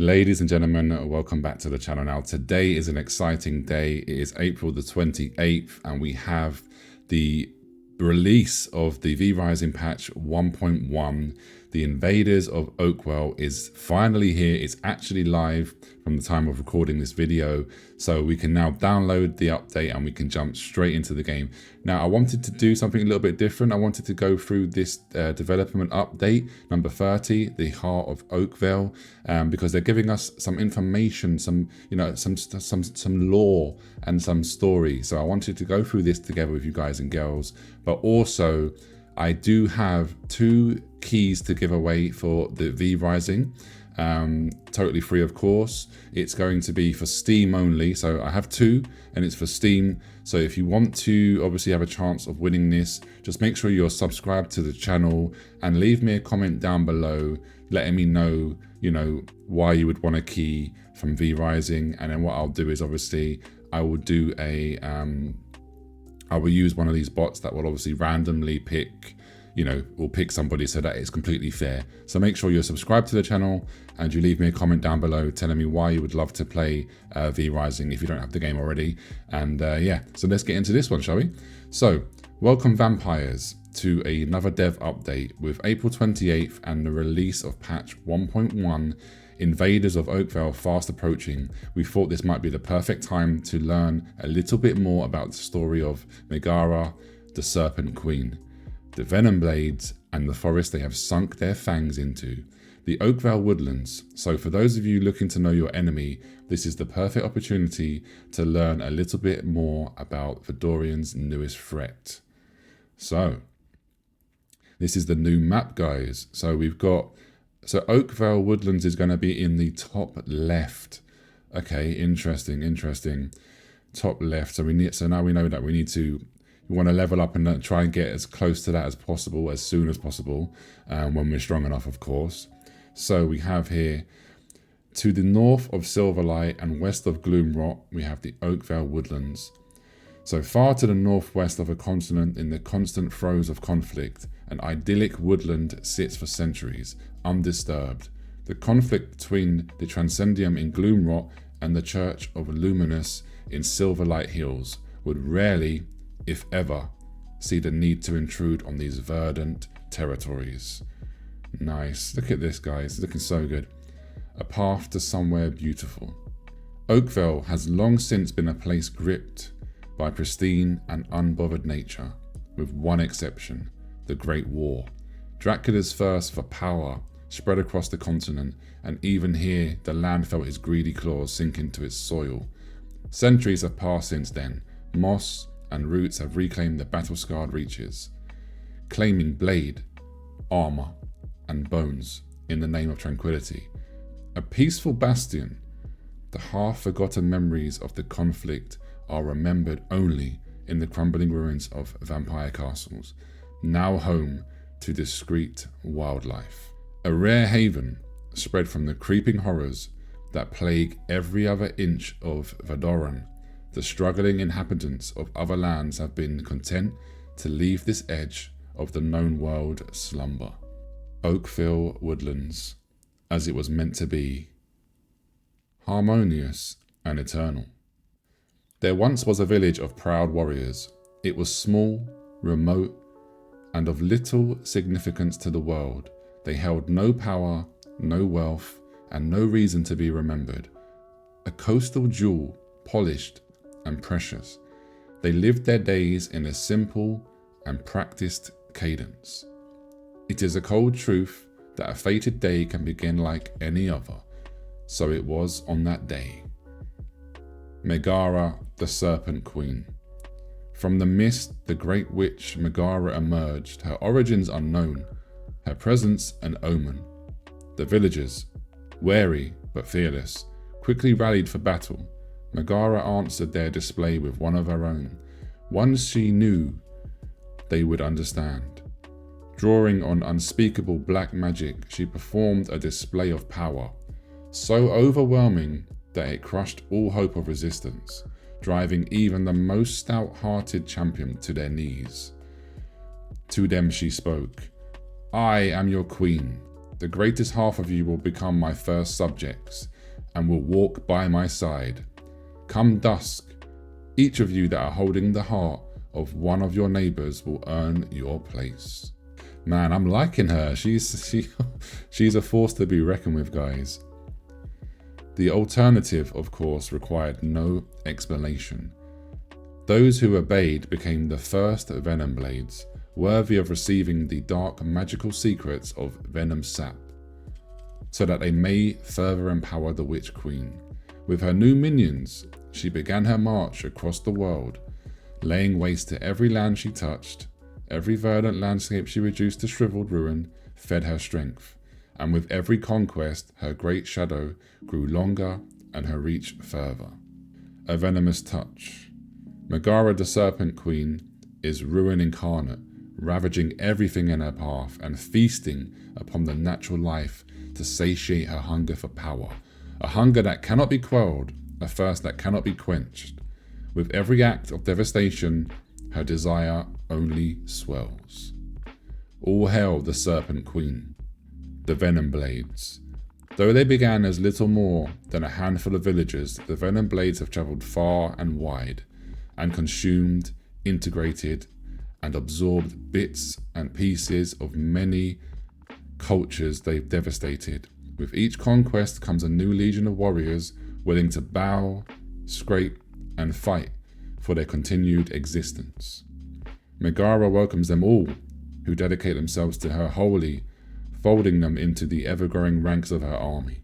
Ladies and gentlemen, welcome back to the channel. Now, today is an exciting day. It is April the 28th, and we have the release of the V-Rising patch 1.1. The Invaders of Oakwell is finally here. It's actually live from the time of recording this video. So we can now download the update and we can jump straight into the game. Now, I wanted to do something a little bit different. I wanted to go through this development update, number 30, the Heart of Oakwell, because they're giving us some information, some lore and some story. So I wanted to go through this together with you guys and girls, but also I do have 2 keys to give away for the V-Rising, totally free of course. It's going to be for Steam only, so I have 2 and it's for Steam. So if you want to obviously have a chance of winning this, just make sure you're subscribed to the channel and leave me a comment down below letting me know, why you would want a key from V-Rising. And then what I'll do is obviously I will do I will use one of these bots that will obviously randomly pick, will pick somebody so that it's completely fair. So make sure you're subscribed to the channel and you leave me a comment down below telling me why you would love to play V-Rising if you don't have the game already. And yeah, so let's get into this one, shall we? So, welcome vampires to another dev update with April 28th and the release of patch 1.1. Invaders of Oakwell fast approaching. We thought this might be the perfect time to learn a little bit more about the story of Megara, the Serpent Queen, the Venom Blades, and the forest they have sunk their fangs into, the Oakwell Woodlands. So for those of you looking to know your enemy, this is the perfect opportunity to learn a little bit more about Fedorian's newest threat. So this is the new map, guys. So we've got Oakwell Woodlands is going to be in the top left. Okay, interesting. Top left. So now we know that we want to level up and try and get as close to that as possible, as soon as possible, when we're strong enough, of course. So we have here, to the north of Silverlight and west of Gloomrot, we have the Oakwell Woodlands. So far to the northwest of a continent in the constant throes of conflict, an idyllic woodland sits for centuries, undisturbed. The conflict between the Transcendium in Gloomrot and the Church of Luminous in Silverlight Hills would rarely, if ever, see the need to intrude on these verdant territories. Nice. Look at this, guys. It's looking so good. A path to somewhere beautiful. Oakwell has long since been a place gripped by pristine and unbothered nature, with one exception, the Great War. Dracula's thirst for power spread across the continent, and even here the land felt his greedy claws sink into its soil. Centuries have passed since then. Moss and roots have reclaimed the battle-scarred reaches, claiming blade, armor, and bones in the name of tranquility. A peaceful bastion, the half-forgotten memories of the conflict are remembered only in the crumbling ruins of vampire castles, now home to discreet wildlife. A rare haven spread from the creeping horrors that plague every other inch of Verdoran. The struggling inhabitants of other lands have been content to leave this edge of the known world slumber. Oakwell Woodlands, as it was meant to be, harmonious and eternal. There once was a village of proud warriors. It was small, remote, and of little significance to the world. They held no power, no wealth, and no reason to be remembered. A coastal jewel, polished and precious. They lived their days in a simple and practiced cadence. It is a cold truth that a fated day can begin like any other. So it was on that day. Megara, the Serpent Queen. From the mist, the great witch Megara emerged, her origins unknown, her presence an omen. The villagers, wary but fearless, quickly rallied for battle. Megara answered their display with one of her own, one she knew they would understand. Drawing on unspeakable black magic, she performed a display of power, so overwhelming that it crushed all hope of resistance, driving even the most stout-hearted champion to their knees. To them she spoke, "I am your queen, The greatest half of you will become my first subjects, and will walk by my side. Come dusk, each of you that are holding the heart of one of your neighbors will earn your place. Man, I'm liking her. She's a force to be reckoned with, guys. The alternative, of course, required no explanation. Those who obeyed became the first Venom Blades, worthy of receiving the dark magical secrets of Venom Sap, so that they may further empower the Witch Queen. With her new minions, she began her march across the world, laying waste to every land she touched. Every verdant landscape she reduced to shriveled ruin fed her strength, and with every conquest her great shadow grew longer and her reach further. A venomous touch. Megara the Serpent Queen is ruin incarnate, ravaging everything in her path and feasting upon the natural life to satiate her hunger for power, a hunger that cannot be quelled, a thirst that cannot be quenched. With every act of devastation, her desire only swells. All hail the Serpent Queen. The Venom Blades. Though they began as little more than a handful of villagers, the Venom Blades have travelled far and wide, and consumed, integrated, and absorbed bits and pieces of many cultures they've devastated. With each conquest comes a new legion of warriors willing to bow, scrape, and fight for their continued existence. Megara welcomes them all who dedicate themselves to her wholly, folding them into the ever-growing ranks of her army.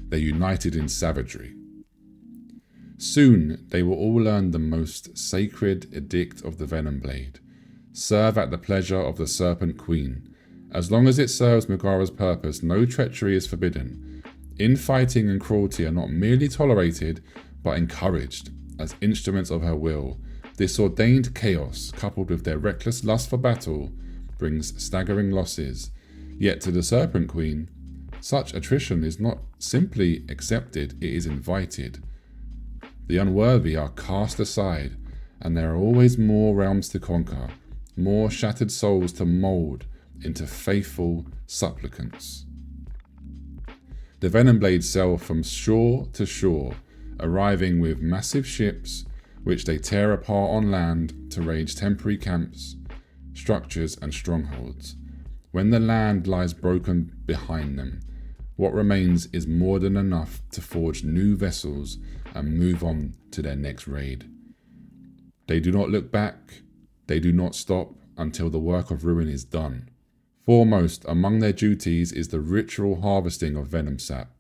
They're united in savagery. Soon they will all learn the most sacred edict of the Venom Blade. Serve at the pleasure of the Serpent Queen. As long as it serves Megara's purpose, no treachery is forbidden. Infighting and cruelty are not merely tolerated, but encouraged as instruments of her will. This ordained chaos, coupled with their reckless lust for battle, brings staggering losses. Yet to the Serpent Queen, such attrition is not simply accepted, it is invited. The unworthy are cast aside, and there are always more realms to conquer, more shattered souls to mould into faithful supplicants. The Venom Blades sail from shore to shore, arriving with massive ships, which they tear apart on land to raise temporary camps, structures, and strongholds. When the land lies broken behind them, what remains is more than enough to forge new vessels and move on to their next raid. They do not look back, they do not stop until the work of ruin is done. Foremost among their duties is the ritual harvesting of venom sap,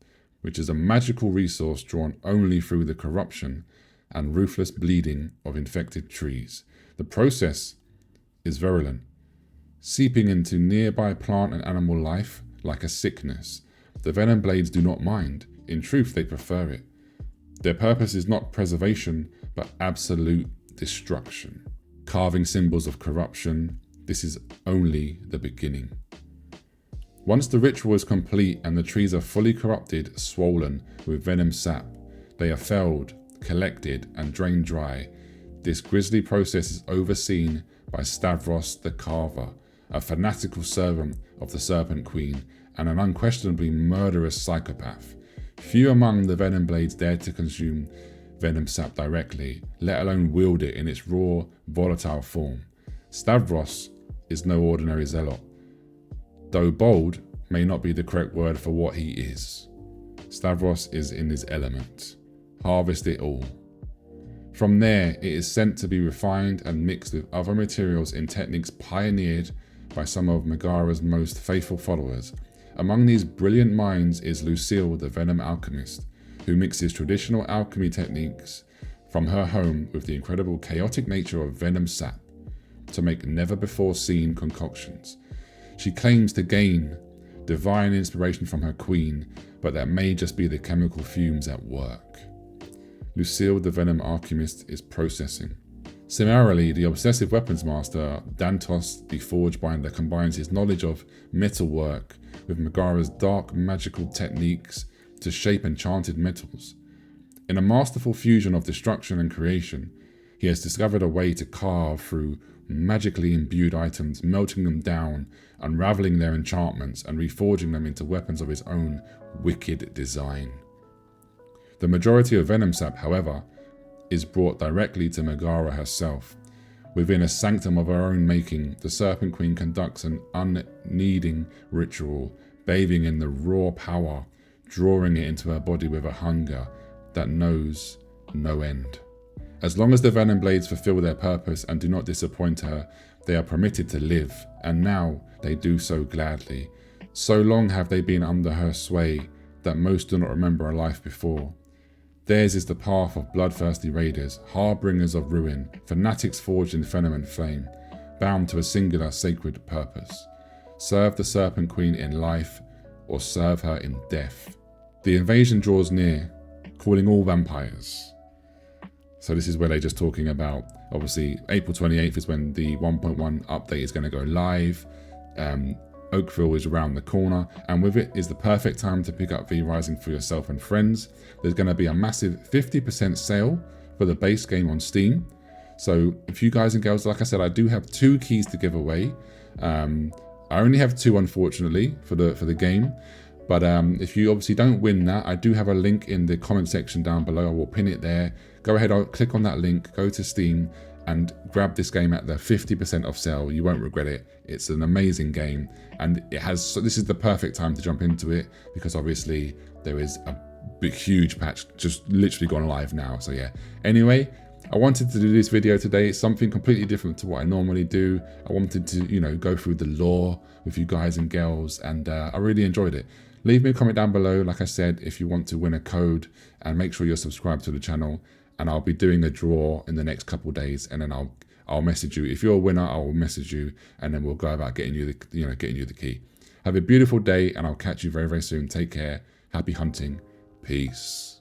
which is a magical resource drawn only through the corruption and ruthless bleeding of infected trees. The process is virulent, seeping into nearby plant and animal life like a sickness. The Venom Blades do not mind. In truth, they prefer it. Their purpose is not preservation, but absolute destruction. Carving symbols of corruption, this is only the beginning. Once the ritual is complete and the trees are fully corrupted, swollen with venom sap, they are felled, collected, and drained dry. This grisly process is overseen by Stavros the Carver, a fanatical servant of the Serpent Queen and an unquestionably murderous psychopath. Few among the Venom Blades dare to consume venom sap directly, let alone wield it in its raw, volatile form. Stavros is no ordinary zealot, though bold may not be the correct word for what he is. Stavros is in his element. Harvest it all. From there, it is sent to be refined and mixed with other materials in techniques pioneered by some of Megara's most faithful followers. Among these brilliant minds is Lucille, the Venom Alchemist, who mixes traditional alchemy techniques from her home with the incredible chaotic nature of venom sap to make never-before-seen concoctions. She claims to gain divine inspiration from her queen, but that may just be the chemical fumes at work. Lucille, the Venom Alchemist, is processing. Similarly, the obsessive weapons master, Dantos, the Forge Binder, combines his knowledge of metalwork with Megara's dark magical techniques to shape enchanted metals. In a masterful fusion of destruction and creation, He has discovered a way to carve through magically imbued items, melting them down, unraveling their enchantments, and reforging them into weapons of his own wicked design. The majority of venom sap, however, is brought directly to Megara herself. Within a sanctum of her own making, the Serpent Queen conducts an unneeding ritual, bathing in the raw power, drawing it into her body with a hunger that knows no end. As long as the venom blades fulfill their purpose and do not disappoint her, they are permitted to live, and now they do so gladly. So long have they been under her sway that most do not remember a life before. Theirs is the path of bloodthirsty raiders, harbingers of ruin, fanatics forged in venom and flame, bound to a singular sacred purpose. Serve the Serpent Queen in life, or serve her in death. The invasion draws near, calling all vampires. So this is where they're just talking about, obviously, April 28th is when the 1.1 update is going to go live. Oakville is around the corner, and with it is the perfect time to pick up V Rising for yourself and friends. There's going to be a massive 50% sale for the base game on Steam. So if you guys and girls, like I said, I do have 2 keys to give away. I only have 2, unfortunately, for the game. But if you obviously don't win that, I do have a link in the comment section down below. I will pin it there. Go ahead, I'll click on that link, go to Steam, and grab this game at the 50% off sale. You won't regret it. It's an amazing game, and it has. So this is the perfect time to jump into it because obviously there is a big, huge patch just literally gone live now. So yeah. Anyway, I wanted to do this video today. It's something completely different to what I normally do. I wanted to, go through the lore with you guys and girls, and I really enjoyed it. Leave me a comment down below, like I said, if you want to win a code, and make sure you're subscribed to the channel. And I'll be doing a draw in the next couple of days, and then I'll message you. If you're a winner, I will message you, and then we'll go about getting you the key. Have a beautiful day, and I'll catch you very, very soon. Take care. Happy hunting. Peace.